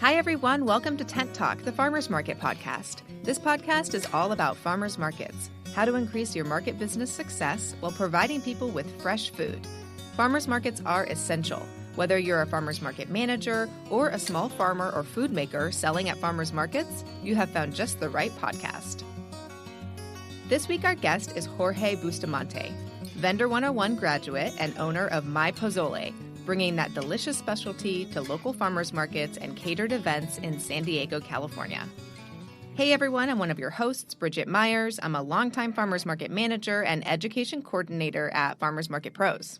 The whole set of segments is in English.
Hi, everyone. Welcome to Tent Talk, the Farmers Market podcast. This podcast is all about farmers markets, how to increase your market business success while providing people with fresh food. Farmers markets are essential. Whether you're a farmers market manager or a small farmer or food maker selling at farmers markets, you have found just the right podcast. This week, our guest is Jorge Bustamante, Vendor 101 graduate and owner of MyPozole, bringing that delicious specialty to local farmers markets and catered events in San Diego, California. Hey everyone, I'm one of your hosts, Bridget Myers. I'm a longtime farmers market manager and education coordinator at Farmers Market Pros.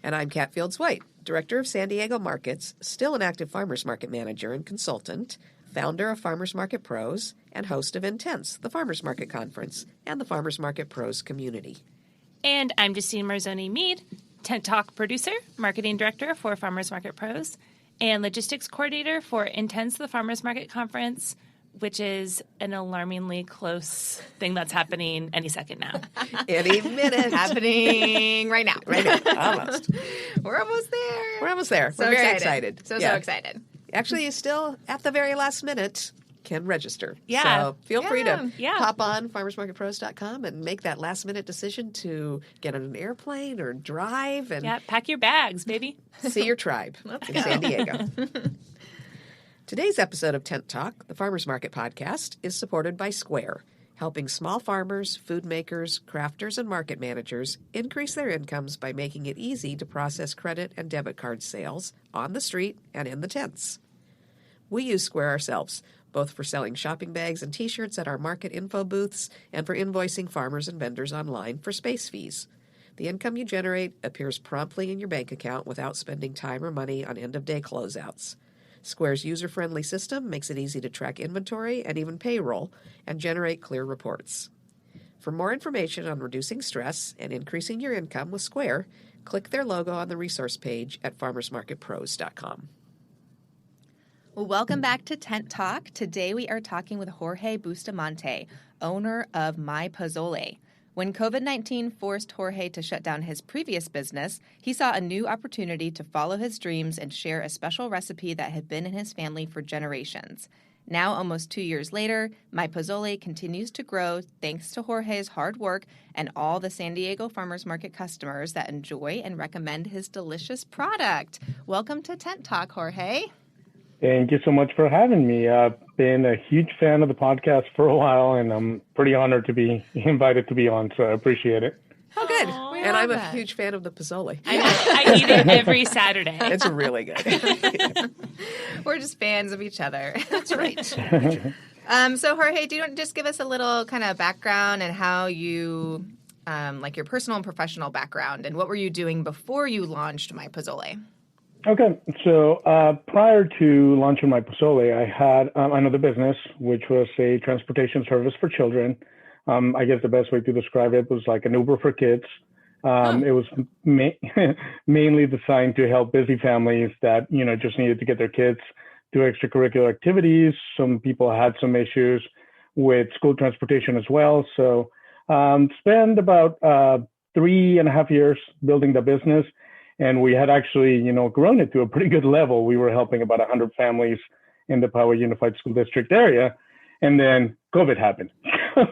And I'm Kat Fields-White, Director of San Diego Markets, still an active farmers market manager and consultant, founder of Farmers Market Pros, and host of Intense, the Farmers Market Conference, and the Farmers Market Pros community. And I'm Justine Marzoni-Mead, Tent Talk producer, marketing director for Farmers Market Pros, and logistics coordinator for Intense, the Farmers Market Conference, which is an alarmingly close thing that's happening any second now. Any minute. Happening right now. Right now. Almost. We're almost there. We're almost there. So We're very excited. So excited. Actually, you still, at the very last minute, can register. Yeah. So feel free to Yeah. pop on farmersmarketpros.com and make that last minute decision to get on an airplane or drive and Pack your bags, baby. see your tribe in San Diego. Today's episode of Tent Talk, the Farmers Market podcast, is supported by Square, helping small farmers, food makers, crafters, and market managers increase their incomes by making it easy to process credit and debit card sales on the street and in the tents. We use Square ourselves, both for selling shopping bags and T-shirts at our market info booths and for invoicing farmers and vendors online for space fees. The income you generate appears promptly in your bank account without spending time or money on end-of-day closeouts. Square's user-friendly system makes it easy to track inventory and even payroll and generate clear reports. For more information on reducing stress and increasing your income with Square, click their logo on the resource page at farmersmarketpros.com. Well, welcome back to Tent Talk. Today we are talking with Jorge Bustamante, owner of MyPozole. When COVID-19 forced Jorge to shut down his previous business, he saw a new opportunity to follow his dreams and share a special recipe that had been in his family for generations. Now, almost 2 years later, MyPozole continues to grow thanks to Jorge's hard work and all the San Diego Farmers Market customers that enjoy and recommend his delicious product. Welcome to Tent Talk, Jorge. Thank you so much for having me. I've been a huge fan of the podcast for a while, and I'm pretty honored to be invited to be on, so I appreciate it. Oh, good. Aww, And I'm a huge fan of the pozole. I eat it every Saturday. It's really good. We're just fans of each other. That's right. So, Jorge, do you want to just give us a little kind of background and how you, like your personal and professional background, and what were you doing before you launched MyPozole? Okay, so prior to launching MyPozole, I had another business, which was a transportation service for children. I guess the best way to describe it was like an Uber for kids. It was mainly designed to help busy families that, just needed to get their kids to extracurricular activities. Some people had some issues with school transportation as well. So spent about 3.5 years building the business. And we had actually, grown it to a pretty good level. We were helping about 100 families in the Poway Unified School District area. And then COVID happened.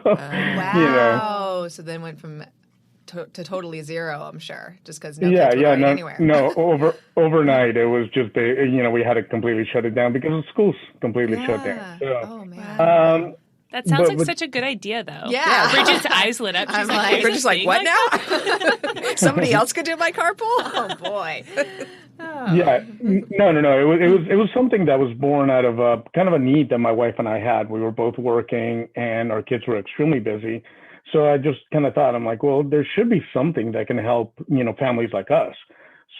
Wow. So then went from to totally zero, I'm sure, just because no kids were going anywhere. Overnight, it was just, we had to completely shut it down because the schools completely shut down. So, oh, man. Wow. That sounds like such a good idea, though. Yeah. Bridget's eyes lit up. She's like, Bridget's like, what now? Somebody else could do my carpool? Oh, boy. Oh. Yeah, no. It was something that was born out of kind of a need that my wife and I had. We were both working, and our kids were extremely busy. So I just kind of thought, I'm like, well, there should be something that can help, families like us.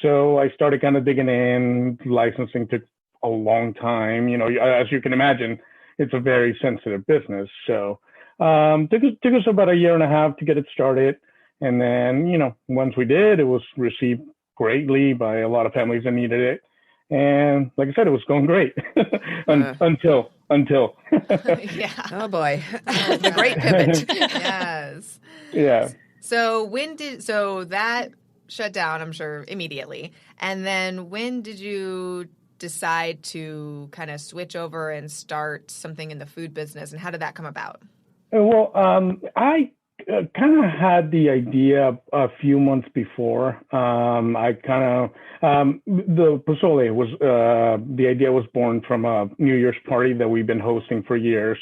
So I started kind of digging in. Licensing took a long time. As you can imagine, it's a very sensitive business. So took us about 1.5 years to get it started. And then, once we did, it was received greatly by a lot of families that needed it. And like I said, it was going great until. Yeah. Oh, boy. The great pivot. Yes. Yeah. So that shut down, I'm sure, immediately. And then when did you decide to kind of switch over and start something in the food business, and how did that come about? Well, I kind of had the idea a few months before. The pozole was, the idea was born from a New Year's party that we've been hosting for years.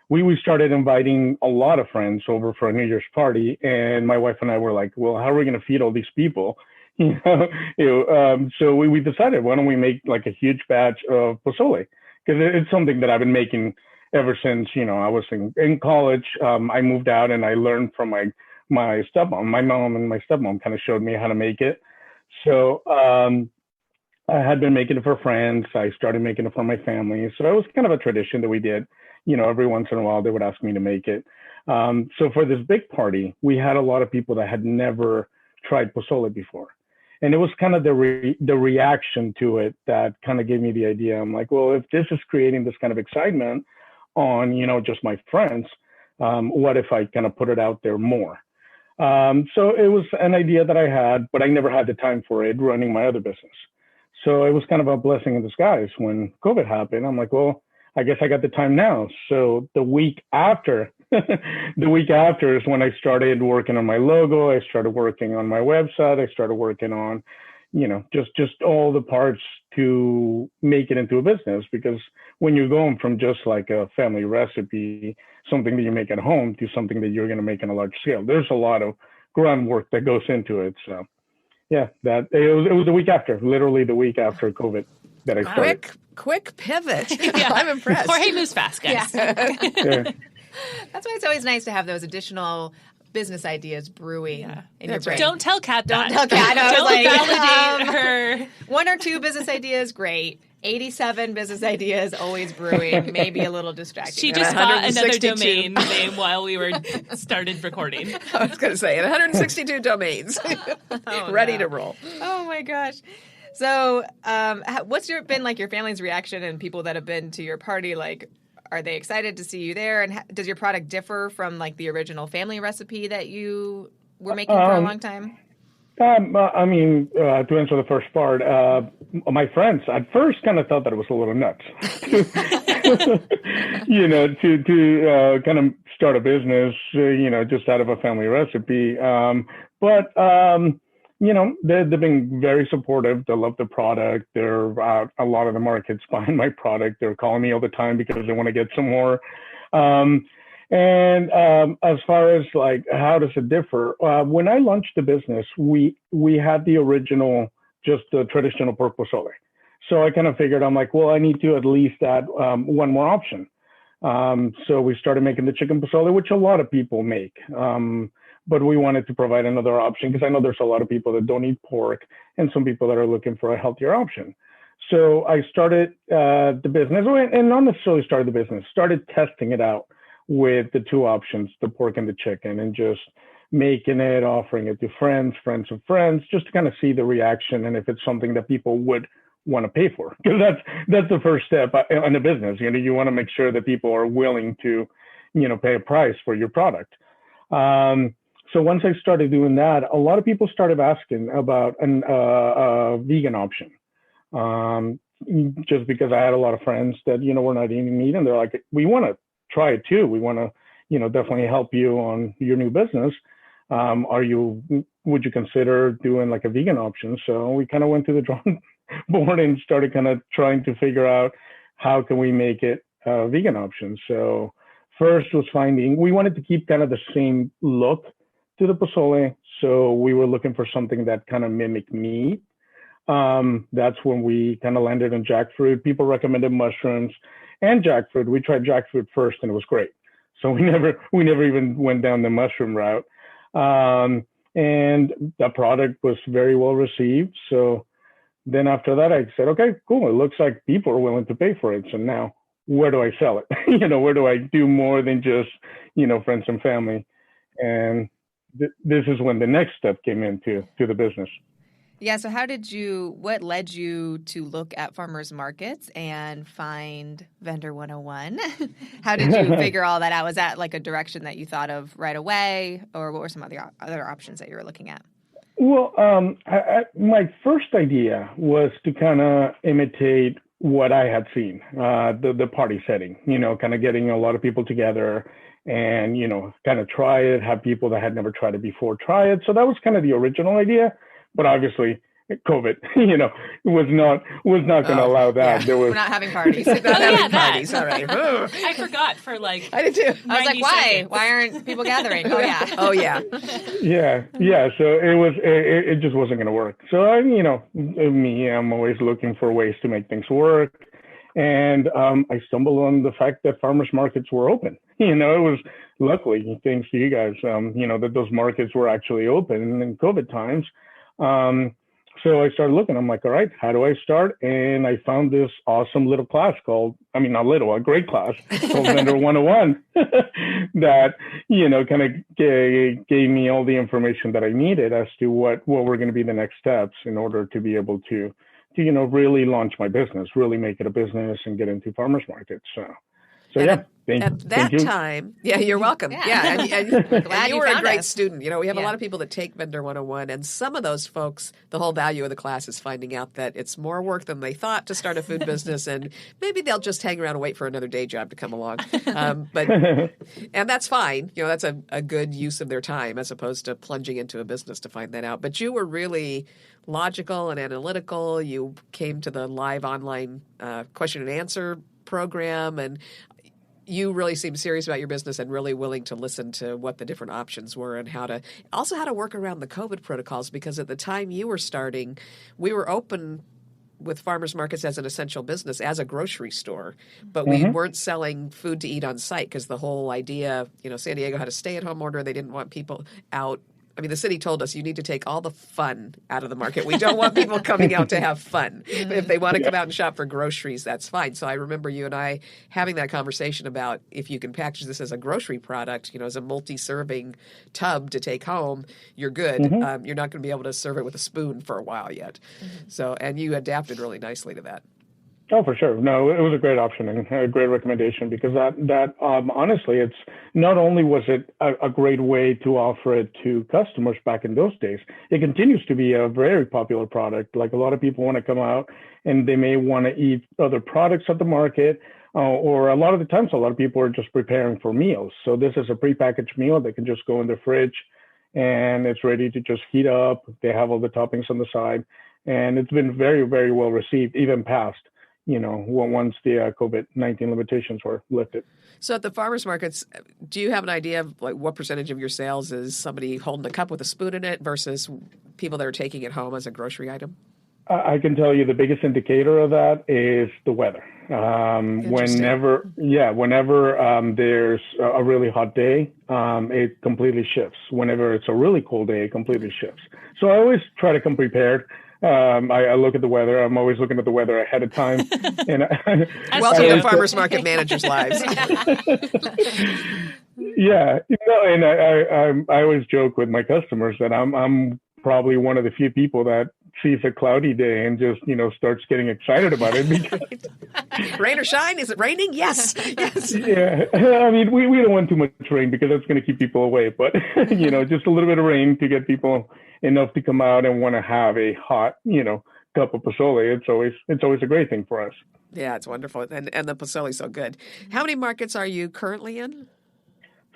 We started inviting a lot of friends over for a New Year's party, and my wife and I were like, well, how are we going to feed all these people? So we decided, why don't we make like a huge batch of pozole? Because it's something that I've been making ever since, I was in college. I moved out and I learned from my stepmom. My mom and my stepmom kind of showed me how to make it. So I had been making it for friends. I started making it for my family. So it was kind of a tradition that we did. Every once in a while they would ask me to make it. So for this big party, we had a lot of people that had never tried pozole before. And it was kind of the reaction to it that kind of gave me the idea. I'm like, well, if this is creating this kind of excitement on, just my friends, what if I kind of put it out there more? So it was an idea that I had, but I never had the time for it running my other business. So it was kind of a blessing in disguise when COVID happened. I'm like, well, I guess I got the time now. So the week after is when I started working on my logo. I started working on my website. I started working on, just all the parts to make it into a business. Because when you're going from just like a family recipe, something that you make at home, to something that you're going to make on a large scale, there's a lot of groundwork that goes into it. So yeah, it was the week after, literally the week after COVID that I started. Quick pivot. Yeah. I'm impressed. Jorge moves fast, guys. Yeah. Yeah. That's why it's always nice to have those additional business ideas brewing in your brain. Don't tell Kat that. Don't tell Kat. I was Don't like, validate her. 1 or 2 business ideas, great. 87 business ideas, always brewing, maybe a little distracting. She just bought another 162. domain name while we were started recording. I was going to say 162 domains ready to roll. Oh my gosh. So what's been like your family's reaction and people that have been to your party? Like, are they excited to see you there? And does your product differ from like the original family recipe that you were making for a long time? To answer the first part, my friends at first kind of thought that it was a little nuts, to kind of start a business, just out of a family recipe. But they've been very supportive. They love the product. They're a lot of the markets behind my product. They're calling me all the time because they want to get some more. As far as like, how does it differ? When I launched the business, we had the original, just the traditional pork pozole. So I kind of figured, I'm like, well, I need to at least add one more option. So we started making the chicken pozole, which a lot of people make. But we wanted to provide another option because I know there's a lot of people that don't eat pork and some people that are looking for a healthier option. So I started the business, and not necessarily started the business, started testing it out with the 2 options, the pork and the chicken, and just making it, offering it to friends of friends, just to kind of see the reaction and if it's something that people would want to pay for. Because that's the first step in a business. You want to make sure that people are willing to, pay a price for your product. So once I started doing that, a lot of people started asking about a vegan option. Just because I had a lot of friends that, were not eating meat, and they're like, we want to try it too. We want to, definitely help you on your new business. Would you consider doing like a vegan option? So we kind of went to the drawing board and started kind of trying to figure out how can we make it a vegan option. So first was we wanted to keep kind of the same look to the pozole. So we were looking for something that kind of mimicked meat. That's when we kind of landed on jackfruit. People recommended mushrooms and jackfruit. We tried jackfruit first and it was great. So we never even went down the mushroom route. And the product was very well received. So then after that, I said, okay, cool. It looks like people are willing to pay for it. So now where do I sell it? Where do I do more than just, friends and family? And this is when the next step came into the business. Yeah. So what led you to look at farmers markets and find Vendor 101? How did you figure all that out? Was that like a direction that you thought of right away, or what were some other options that you were looking at? Well, my first idea was to kind of imitate what I had seen, the party setting, kind of getting a lot of people together and, kind of try it, have people that had never tried it before try it. So that was kind of the original idea. But obviously, COVID, was not going to allow that. Yeah. There was We're not having parties. not having that. parties. All right. I forgot for like. I did too. I was like, 90 why? seconds. Why aren't people gathering? Oh, yeah. Oh yeah. Yeah. So it just wasn't going to work. So I'm always looking for ways to make things work. And I stumbled on the fact that farmers markets were open. It was luckily, thanks to you guys, that those markets were actually open in COVID times. So I started looking. I'm like, all right, how do I start? And I found this awesome little class called, a great class called Vendor 101 that, kind of gave me all the information that I needed as to what were going to be the next steps in order to be able to really launch my business, really make it a business and get into farmers markets. So yeah. At that time, yeah, you're welcome. Yeah. And Glad you you were a found great us. student. We have a Yeah. lot of people that take Vendor 101, and some of those folks, the whole value of the class is finding out that it's more work than they thought to start a food business, and maybe they'll just hang around and wait for another day job to come along. And that's fine. That's a good use of their time as opposed to plunging into a business to find that out. But you were really logical and analytical. You came to the live online question and answer program, and you really seemed serious about your business and really willing to listen to what the different options were and how to work around the COVID protocols, because at the time you were starting, we were open with farmers markets as an essential business, as a grocery store, but we weren't selling food to eat on site because the whole idea, San Diego had a stay-at-home order. They didn't want people out. The city told us you need to take all the fun out of the market. We don't want people coming out to have fun. But if they want to come out and shop for groceries, that's fine. So I remember you and I having that conversation about if you can package this as a grocery product, as a multi-serving tub to take home, you're good. You're not going to be able to serve it with a spoon for a while yet. So, and you adapted really nicely to that. Oh, for sure. No, it was a great option and a great recommendation, because that honestly, it's not only was it a great way to offer it to customers back in those days, it continues to be a very popular product. Like, a lot of people want to come out and they may want to eat other products at the market, or a lot of the times, a lot of people are just preparing for meals. So this is a prepackaged meal that can just go in the fridge and it's ready to just heat up. They have all the toppings on the side, and it's been very, very well received, even past once the COVID-19 limitations were lifted. So at the farmers markets, do you have an idea of like what percentage of your sales is somebody holding a cup with a spoon in it versus people that are taking it home as a grocery item? I can tell you the biggest indicator of that is the weather. Whenever there's a really hot day, it completely shifts. Whenever it's a really cold day, it completely shifts. So I always try to come prepared. I look at the weather. I'm always looking at the weather ahead of time. And welcome to farmers market managers' lives. Yeah, and I always joke with my customers that I'm probably one of the few people that sees a cloudy day and just starts getting excited about it. Because, rain or shine? Is it raining? Yes. Yeah, we don't want too much rain because that's going to keep people away. But just a little bit of rain to get people enough to come out and want to have a hot cup of pozole. It's always a great thing for us. Yeah, it's wonderful, and the pozole's so good. How many markets are you currently in?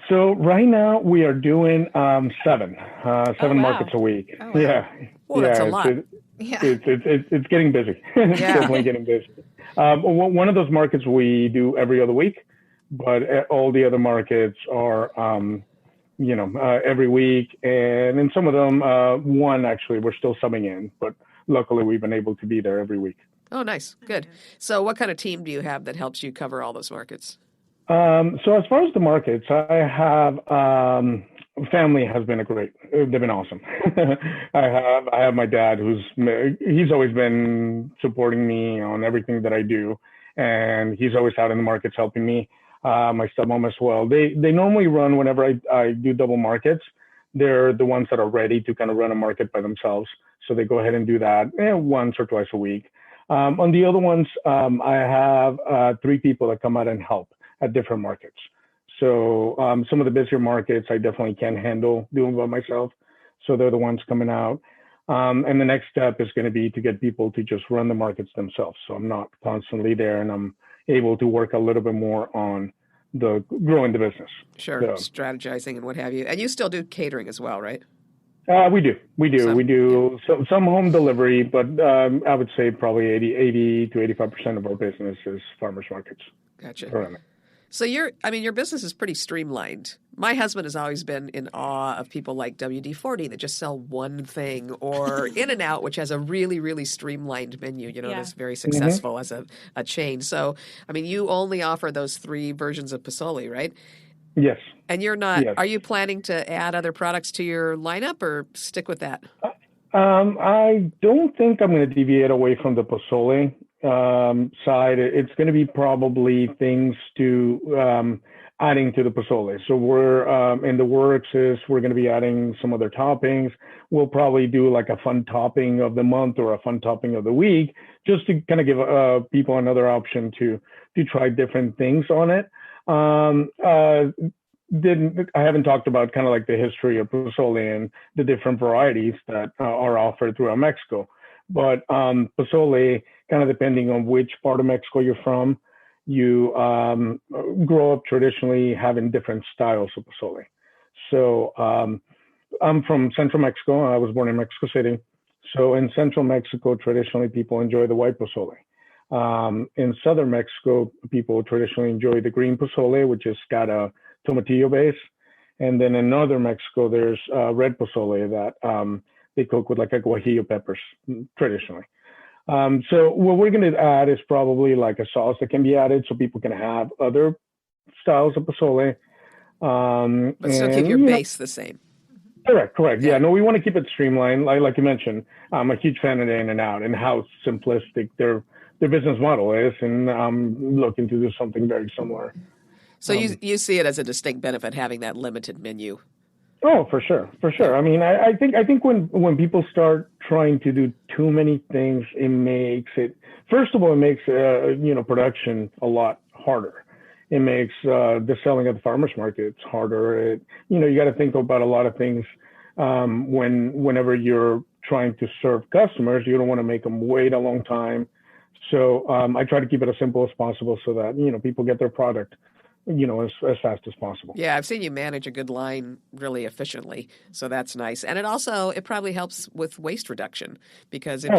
So right now we are doing seven markets a week. Oh, wow. Yeah. Well, that's a lot. It's getting busy. It's definitely getting busy. One of those markets we do every other week, but all the other markets are, every week. And in some of them, one actually we're still subbing in, but luckily we've been able to be there every week. Oh, nice. Good. So what kind of team do you have that helps you cover all those markets? So as far as the markets, I have family has been they've been awesome. I have my dad he's always been supporting me on everything that I do, and he's always out in the markets helping me. My stepmom as well. They normally run whenever I do double markets. They're the ones that are ready to kind of run a market by themselves. So they go ahead and do that once or twice a week. On the other ones, I have 3 people that come out and help at different markets. So some of the busier markets I definitely can't handle doing by myself. So they're the ones coming out. And the next step is going to be to get people to just run the markets themselves. So I'm not constantly there, and I'm able to work a little bit more on the growing the business. Sure, So, strategizing and what have you. And you still do catering as well, right? we do. Some home delivery, but I would say probably 80 to 85% of our business is farmers markets. Gotcha. Currently. So your business is pretty streamlined. My husband has always been in awe of people like WD-40 that just sell one thing, or In-N-Out, which has a really, really streamlined menu, that's very successful as a chain. So, you only offer those 3 versions of pozole, right? Yes. And you're not, are you planning to add other products to your lineup or stick with that? I don't think I'm going to deviate away from the pozole side. It's going to be probably things to adding to the pozole. So we're in the works is we're going to be adding some other toppings. We'll probably do like a fun topping of the month or a fun topping of the week, just to kind of give people another option to try different things on it. I haven't talked about kind of like the history of pozole and the different varieties that are offered throughout Mexico. But pozole, kind of depending on which part of Mexico you're from, you grow up traditionally having different styles of pozole. So I'm from Central Mexico. I was born in Mexico City. So in Central Mexico, traditionally people enjoy the white pozole. In Southern Mexico, people traditionally enjoy the green pozole, which has got a tomatillo base. And then in Northern Mexico, there's red pozole that they cook with like a guajillo peppers traditionally. So what we're going to add is probably like a sauce that can be added so people can have other styles of pozole. But still keep your base the same. Correct. Yeah, no, we want to keep it streamlined. Like you mentioned, I'm a huge fan of the In-N-Out and how simplistic their business model is, and I'm looking to do something very similar. So you see it as a distinct benefit having that limited menu. Oh, for sure. I think when people start trying to do too many things, it makes production a lot harder. It makes the selling at the farmers markets harder. You got to think about a lot of things whenever you're trying to serve customers. You don't want to make them wait a long time. So I try to keep it as simple as possible so that people get their product as fast as possible. Yeah, I've seen you manage a good line really efficiently, so that's nice. And it probably helps with waste reduction, because if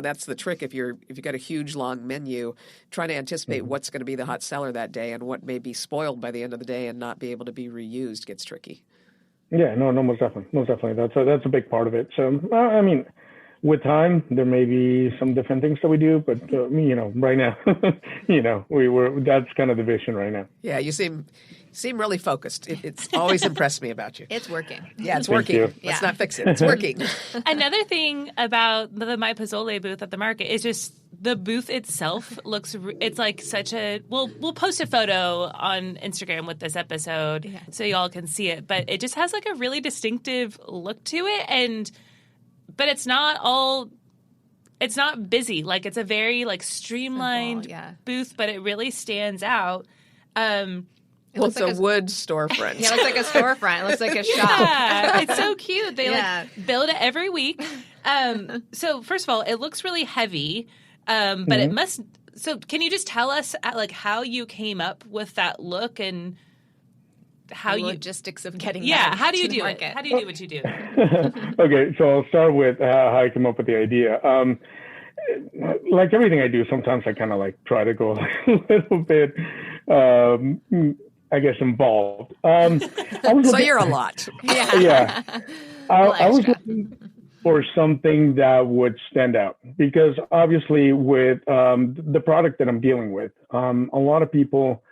that's the trick. If you've got a huge long menu, trying to anticipate what's going to be the hot seller that day and what may be spoiled by the end of the day and not be able to be reused gets tricky. Yeah, no, most definitely. That's a big part of it. So, with time, there may be some different things that we do, but right now, that's kind of the vision right now. Yeah, you seem really focused. It's always impressed me about you. It's working. Yeah, it's working. Let's not fix it. It's working. Another thing about the MyPozole booth at the market is just the booth itself it's like such a, we'll post a photo on Instagram with this episode so y'all can see it, but it just has like a really distinctive look to it, but it's not busy. Like, it's a very like streamlined booth, but it really stands out. It looks like a wood storefront. Yeah, it looks like a storefront. It looks like a shop. Yeah, it's so cute. They build it every week. So first of all, it looks really heavy, but it must. So can you just tell us like how you came up with that look and how logistics of getting how do you do market. It? How do you do what you do? Okay, so I'll start with how I came up with the idea. Like everything I do, sometimes I kind of like try to go a little bit, I guess, involved. So you're a lot. Yeah. I was looking for something that would stand out, because obviously with the product that I'm dealing with, a lot of people,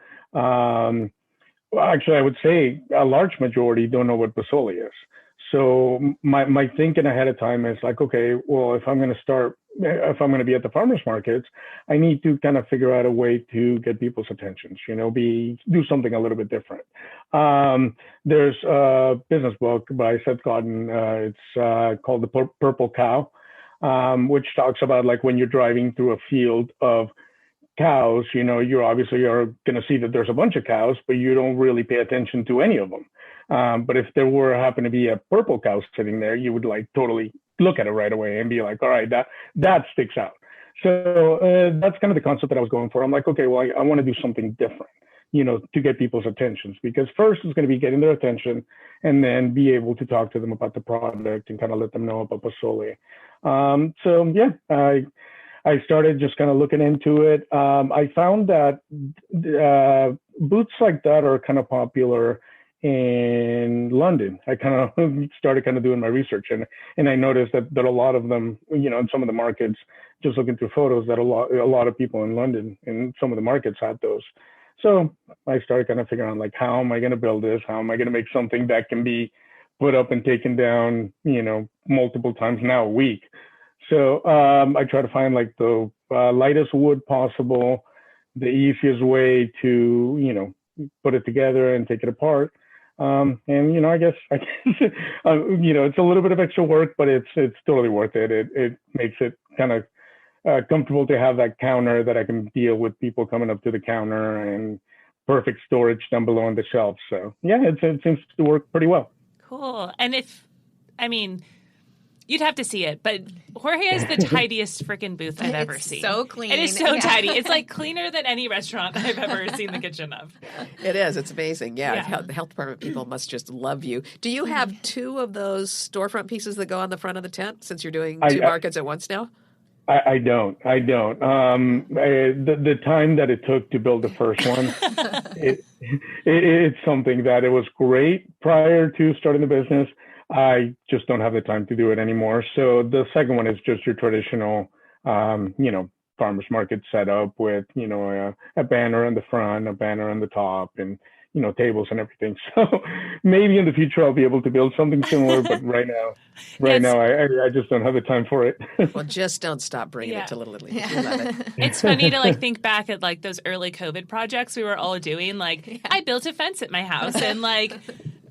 actually, I would say a large majority don't know what pozole is. So my thinking ahead of time is like, okay, well, if I'm going to be at the farmers markets, I need to kind of figure out a way to get people's attention, do something a little bit different. There's a business book by Seth Godin. It's called The Purple Cow, which talks about like when you're driving through a field of cows, you obviously are going to see that there's a bunch of cows, but you don't really pay attention to any of them. But if there happen to be a purple cow sitting there, you would like totally look at it right away and be like, all right, that sticks out. So that's kind of the concept that I was going for. I'm like, okay, well, I want to do something different, to get people's attentions, because first is going to be getting their attention and then be able to talk to them about the product and kind of let them know about Pozole. So yeah, I started just kind of looking into it. I found that booths like that are kind of popular in London. I kind of started kind of doing my research, and I noticed that a lot of them, in some of the markets, just looking through photos, that a lot of people in London in some of the markets had those. So I started kind of figuring out, like, how am I going to build this? How am I going to make something that can be put up and taken down, multiple times now a week? So I try to find like the lightest wood possible, the easiest way to, put it together and take it apart. And, I guess, it's a little bit of extra work, but it's totally worth it. It makes it kind of comfortable to have that counter that I can deal with people coming up to the counter, and perfect storage down below on the shelf. So yeah, it seems to work pretty well. Cool. And you'd have to see it, but Jorge has the tidiest freaking booth I've ever seen. So clean. It is so tidy. It's like cleaner than any restaurant I've ever seen the kitchen of. It is. It's amazing. Yeah. The health department people must just love you. Do you have two of those storefront pieces that go on the front of the tent, since you're doing two markets at once now? I don't. The time that it took to build the first one, it's something that it was great prior to starting the business. I just don't have the time to do it anymore. So the second one is just your traditional, farmers market setup with, a banner in the front, a banner on the top, and, tables and everything. So maybe in the future I'll be able to build something similar, but right now, I just don't have the time for it. Well, just don't stop bringing it to Little Italy. We love it. It's funny to think back at those early COVID projects we were all doing. I built a fence at my house and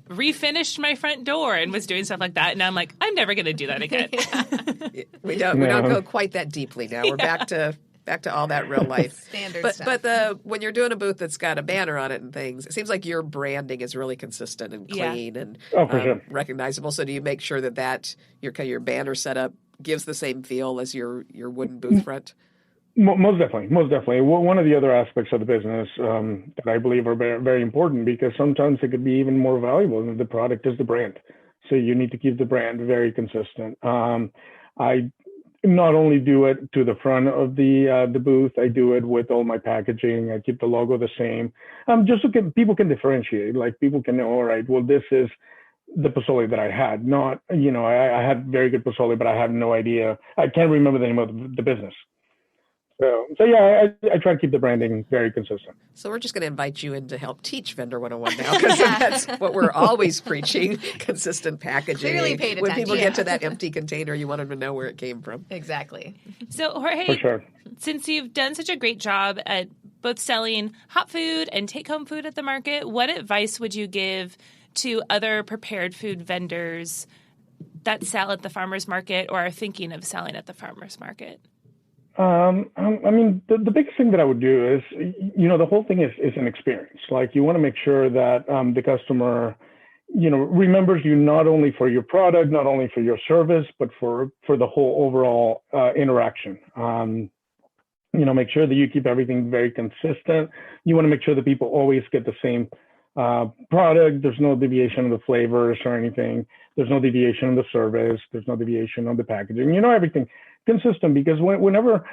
refinished my front door and was doing stuff like that. And now I'm like, I'm never going to do that again. We don't go quite that deeply now. We're back to all that real life standard stuff. But when you're doing a booth that's got a banner on it and things, it seems like your branding is really consistent and clean and recognizable. So do you make sure that your banner setup gives the same feel as your wooden booth front? Most definitely. One of the other aspects of the business that I believe are very, very important, because sometimes it could be even more valuable than the product, is the brand. So you need to keep the brand very consistent. I not only do it to the front of the booth, I do it with all my packaging. I keep the logo the same, just so people can differentiate. Like, people can know, all right, well, this is the pozole that I had. Not, I had very good pozole, but I had no idea. I can't remember the name of the business. So yeah, I try to keep the branding very consistent. So we're just going to invite you in to help teach Vendor 101 now, because that's what we're always preaching: consistent packaging. Clearly paid attention. When people get to that empty container, you want them to know where it came from. Exactly. So Jorge, for sure, since you've done such a great job at both selling hot food and take-home food at the market, what advice would you give to other prepared food vendors that sell at the farmers market or are thinking of selling at the farmers market? The biggest thing that I would do is, the whole thing is an experience. Like, you want to make sure that the customer, remembers you not only for your product, not only for your service, but for the whole overall interaction. Make sure that you keep everything very consistent. You want to make sure that people always get the same product. There's no deviation in the flavors or anything. There's no deviation in the service. There's no deviation on the packaging. Everything consistent, because whenever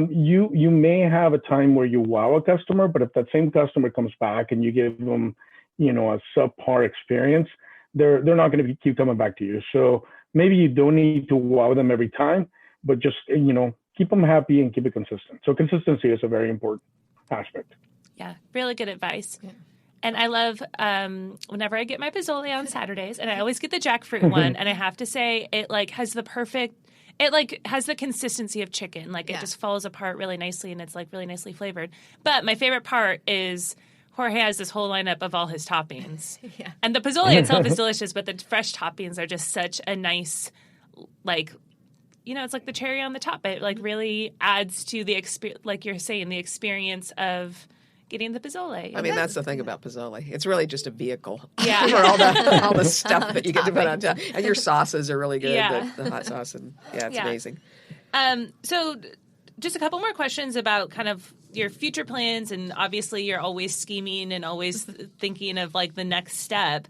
you may have a time where you wow a customer, but if that same customer comes back and you give them, a subpar experience, they're not going to keep coming back to you. So maybe you don't need to wow them every time, but just, keep them happy and keep it consistent. So consistency is a very important aspect. Yeah, really good advice. Yeah. And I love whenever I get my pozole on Saturdays, and I always get the jackfruit one, and I have to say it has the perfect. It has the consistency of chicken. It just falls apart really nicely, and it's really nicely flavored. But my favorite part is Jorge has this whole lineup of all his toppings. Yeah. And the pozole itself is delicious, but the fresh toppings are just such a nice, it's like the cherry on the top. It really adds to the experience, like you're saying, the experience of getting the pozole. I mean, that's the thing about pozole. It's really just a vehicle Yeah. for all the stuff that you get to put on top. And your sauces are really good, Yeah. the hot sauce. And it's amazing. So just a couple more questions about kind of your future plans. And obviously you're always scheming and always thinking of like the next step.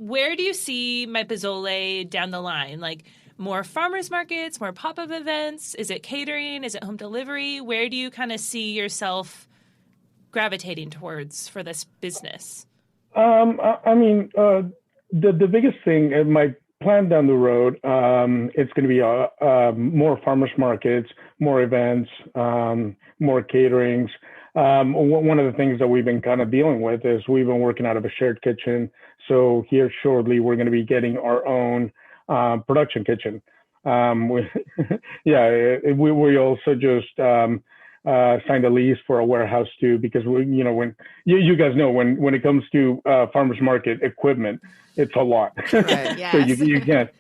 Where do you see MyPozole down the line? Like more farmers markets, more pop-up events? Is it catering? Is it home delivery? Where do you kind of see yourself gravitating towards for this business? I mean, the biggest thing, my plan down the road, it's going to be more farmers markets, more events, more caterings. One of the things that we've been kind of dealing with is we've been working out of a shared kitchen. So here shortly, we're going to be getting our own production kitchen. We also just signed a lease for a warehouse too, because when you guys know when it comes to farmers market equipment, it's a lot. Right. So you can't.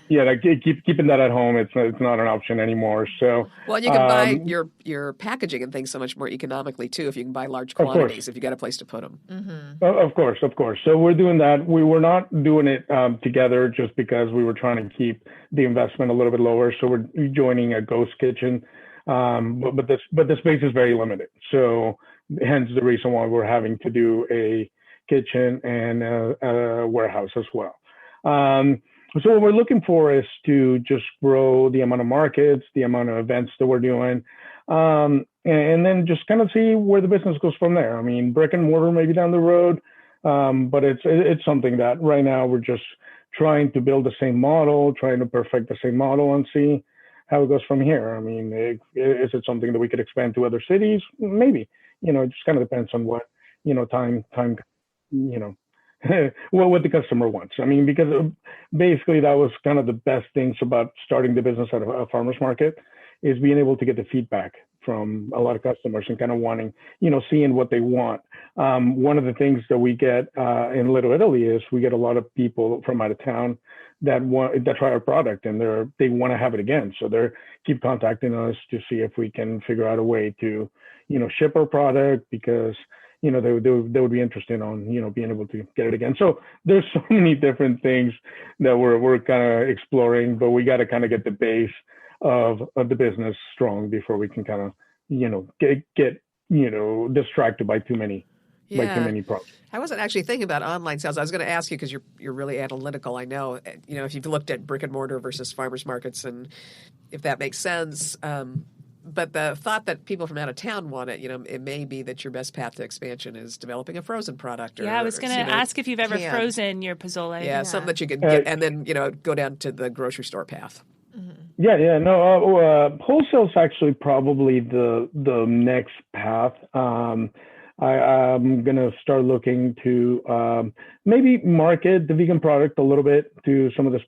Like keeping that at home, it's not an option anymore. So you can buy your packaging and things so much more economically too if you can buy large quantities, if you got a place to put them. Of course. So we're doing that. We were not doing it together just because we were trying to keep the investment a little bit lower. So we're joining a ghost kitchen, but the space is very limited. So hence the reason why we're having to do a kitchen and a warehouse as well. So what we're looking for is to just grow the amount of markets, the amount of events that we're doing, and then just kind of see where the business goes from there. I mean, brick and mortar maybe down the road, but it's something that right now we're just trying to build the same model, trying to perfect the same model and see how it goes from here. I mean, is it something that we could expand to other cities? Maybe. It just kind of depends on what, time, what the customer wants. I mean, because basically that was kind of the best things about starting the business at a farmer's market, is being able to get the feedback from a lot of customers and kind of wanting, seeing what they want. One of the things that we get in Little Italy is we get a lot of people from out of town that try our product and they want to have it again. So they keep contacting us to see if we can figure out a way to, ship our product, because they would be interested on, being able to get it again. So there's so many different things that we're kind of exploring, but we got to kind of get the base of the business strong before we can kind of, get distracted by too many products. I wasn't actually thinking about online sales. I was going to ask you, because you're really analytical. I know, if you've looked at brick and mortar versus farmers markets, and if that makes sense. But the thought that people from out of town want it, it may be that your best path to expansion is developing a frozen product. I was going to ask if you've ever frozen your pozole. Yeah, something that you can get, and then, go down to the grocery store path. Wholesale is actually probably the next path. I'm going to start looking to maybe market the vegan product a little bit to some of the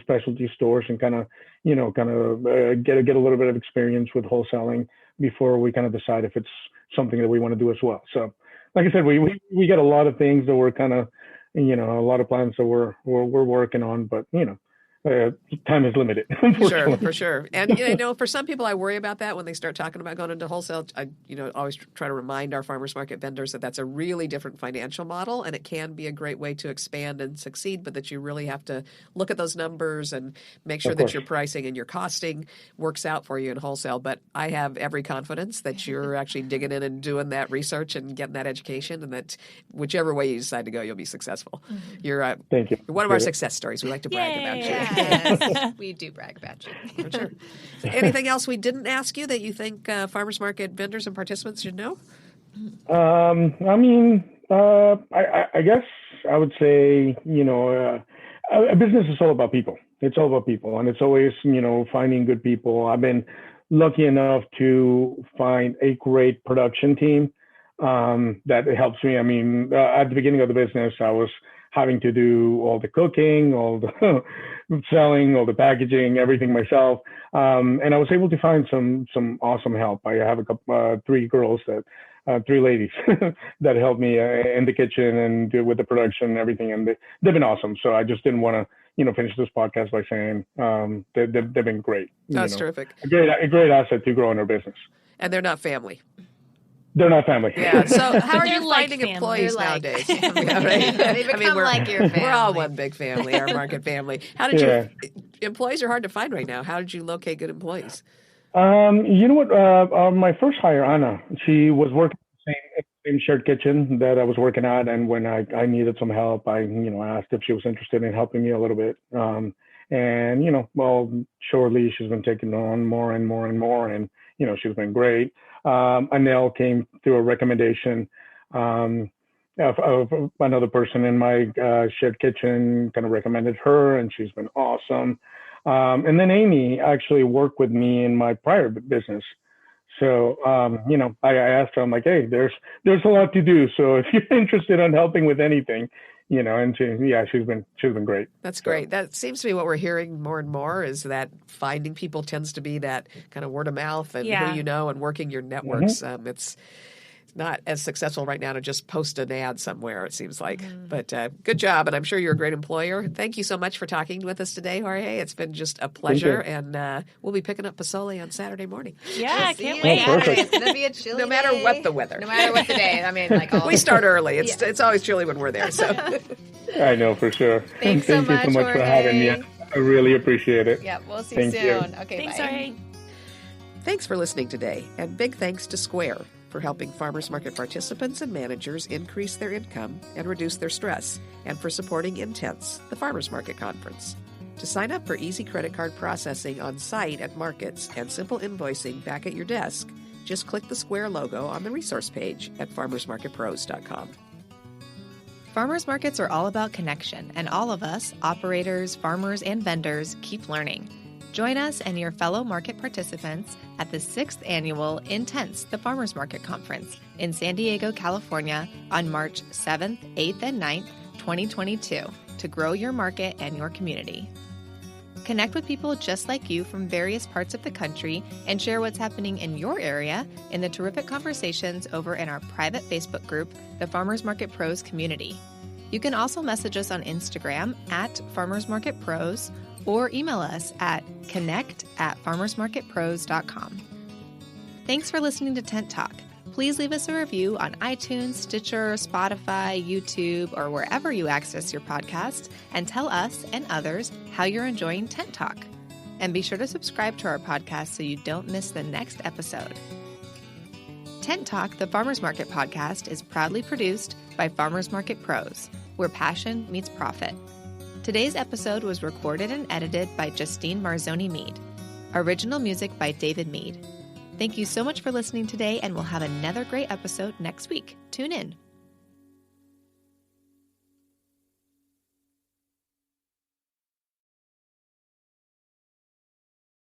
specialty stores and kind of get a little bit of experience with wholesaling before we kind of decide if it's something that we want to do as well. So, like I said, we got a lot of things that we're kind of, a lot of plans that we're working on, but time is limited. For sure. And, for some people, I worry about that when they start talking about going into wholesale. I, always try to remind our farmers market vendors that that's a really different financial model, and it can be a great way to expand and succeed, but that you really have to look at those numbers and make sure that your pricing and your costing works out for you in wholesale. But I have every confidence that you're actually digging in and doing that research and getting that education, and that whichever way you decide to go, you'll be successful. You're Thank you. You're one of our success stories. We like to brag about you. Yes, we do brag about you. For sure. Anything else we didn't ask you that you think farmers market vendors and participants should know? I guess I would say, a business is all about people. It's all about people, and it's always, finding good people. I've been lucky enough to find a great production team that helps me. I mean, at the beginning of the business, I was having to do all the cooking, all the selling, all the packaging, everything myself. And I was able to find some awesome help. I have three ladies that helped me in the kitchen and do with the production and everything. And they've been awesome. So I just didn't want to, finish this podcast by saying they've been great. That's terrific. A great asset to grow in our business. And they're not family. They're not family. Yeah. So how are They're you like finding family. employees They're like- nowadays? Yeah, right. They become like your We're all family. one big family, our market family. How did Yeah. employees are hard to find right now. How did you locate good employees? You know what? My first hire, Anna, she was working in the same shared kitchen that I was working at, and when I needed some help, I asked if she was interested in helping me a little bit. And shortly she's been taking on more and more and more, and she's been great. Anel came through a recommendation of another person in my shared kitchen, kind of recommended her, and she's been awesome. And then Amy actually worked with me in my prior business. So, I asked her, I'm like, hey, there's a lot to do. So if you're interested in helping with anything, and she's been great. That's great. That seems to be what we're hearing more and more, is that finding people tends to be that kind of word of mouth and who you know and working your networks. It's not as successful right now to just post an ad somewhere, it seems like. But good job, and I'm sure you're a great employer. Thank you so much for talking with us today, Jorge. It's been just a pleasure, and we'll be picking up pozole on Saturday morning. Yeah, See can't you wait. Saturday. It's going to be a chilly No matter day. what the weather. No matter what the day. I mean, We start early. It's always chilly when we're there. So I know for sure. Thanks so Thank you so much, much for having me. Jorge. I really appreciate it. Yeah, we'll see you Thank you. soon. Okay, Thanks, bye. Jorge. thanks for listening today, and big thanks to Square for helping farmers market participants and managers increase their income and reduce their stress, and for supporting Intense, the farmers market conference. To sign up for easy credit card processing on site at markets and simple invoicing back at your desk, just click the Square logo on the resource page at farmersmarketpros.com. Farmers markets are all about connection, and all of us, operators, farmers, and vendors, keep learning. Join us and your fellow market participants at the 6th Annual Intense, the Farmers Market Conference in San Diego, California on March 7th, 8th, and 9th, 2022 to grow your market and your community. Connect with people just like you from various parts of the country and share what's happening in your area in the terrific conversations over in our private Facebook group, the Farmers Market Pros Community. You can also message us on Instagram at Farmers Market Pros or email us at connect@farmersmarketpros.com. Thanks for listening to Tent Talk. Please leave us a review on iTunes, Stitcher, Spotify, YouTube, or wherever you access your podcast, and tell us and others how you're enjoying Tent Talk. And be sure to subscribe to our podcast so you don't miss the next episode. Tent Talk, the Farmers Market podcast, is proudly produced by Farmers Market Pros, where passion meets profit. Today's episode was recorded and edited by Justine Marzoni-Mead. Original music by David Mead. Thank you so much for listening today, and we'll have another great episode next week. Tune in.